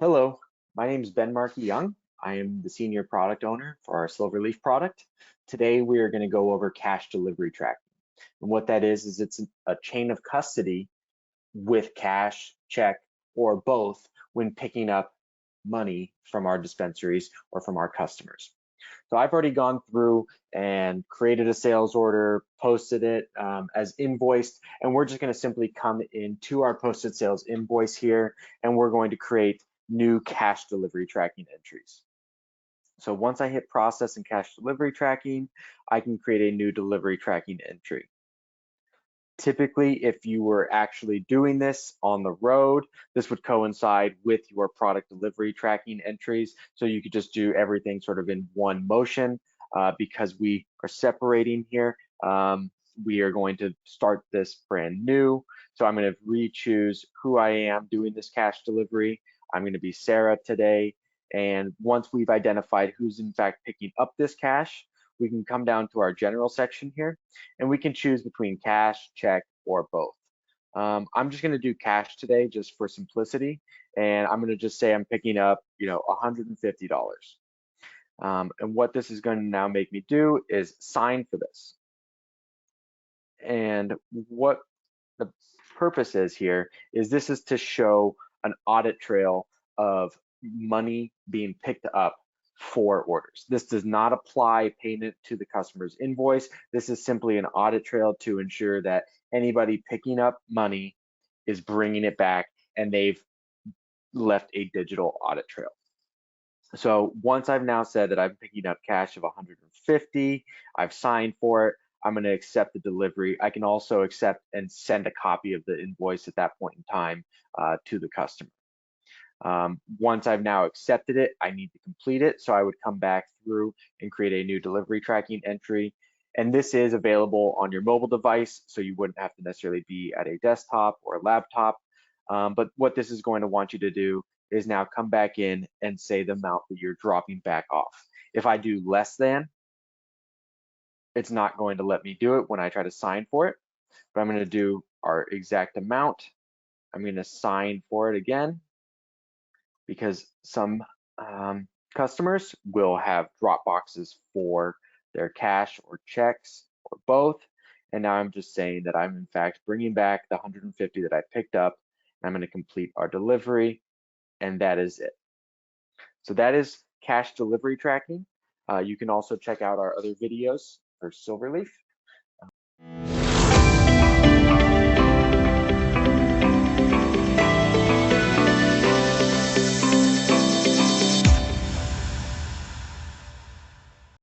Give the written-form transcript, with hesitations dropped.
Hello, my name is Ben Markey Young. I am the senior product owner for our Silverleaf product. Today we are going to go over cash delivery tracking. And what that is it's a chain of custody with cash, check, or both when picking up money from our dispensaries or from our customers. So I've already gone through and created a sales order, posted it as invoiced, and we're just going to simply come into our posted sales invoice here, and we're going to create new cash delivery tracking entries. So once I hit process and cash delivery tracking, I can create a new delivery tracking entry. Typically, if you were actually doing this on the road, this would coincide with your product delivery tracking entries. So you could just do everything sort of in one motion. Because we are separating here, we are going to start this brand new. So I'm going to re-choose who I am doing this cash delivery. I'm going to be Sarah today. And once we've identified who's in fact picking up this cash, we can come down to our general section here, and we can choose between cash, check, or both. I'm just going to do cash today just for simplicity, and I'm going to just say I'm picking up, $150. And what this is going to now make me do is sign for this. And what the purpose is here is this is to show an audit trail of money being picked up for orders. This does not apply payment to the customer's invoice. This is simply an audit trail to ensure that anybody picking up money is bringing it back and they've left a digital audit trail. So once I've now said that I'm picking up cash of 150, I've signed for it, I'm going to accept the delivery. I can also accept and send a copy of the invoice at that point in time to the customer. Once I've now accepted it, I need to complete it. So I would come back through and create a new delivery tracking entry. And this is available on your mobile device, so you wouldn't have to necessarily be at a desktop or a laptop. But what this is going to want you to do is now come back in and say the amount that you're dropping back off. If I do less than, it's not going to let me do it when I try to sign for it. But I'm going to do our exact amount. I'm going to sign for it again, because some customers will have drop boxes for their cash or checks or both. And now I'm just saying that I'm in fact bringing back the 150 that I picked up. I'm going to complete our delivery, and that is it. So that is cash delivery tracking. You can also check out our other videos for Silverleaf.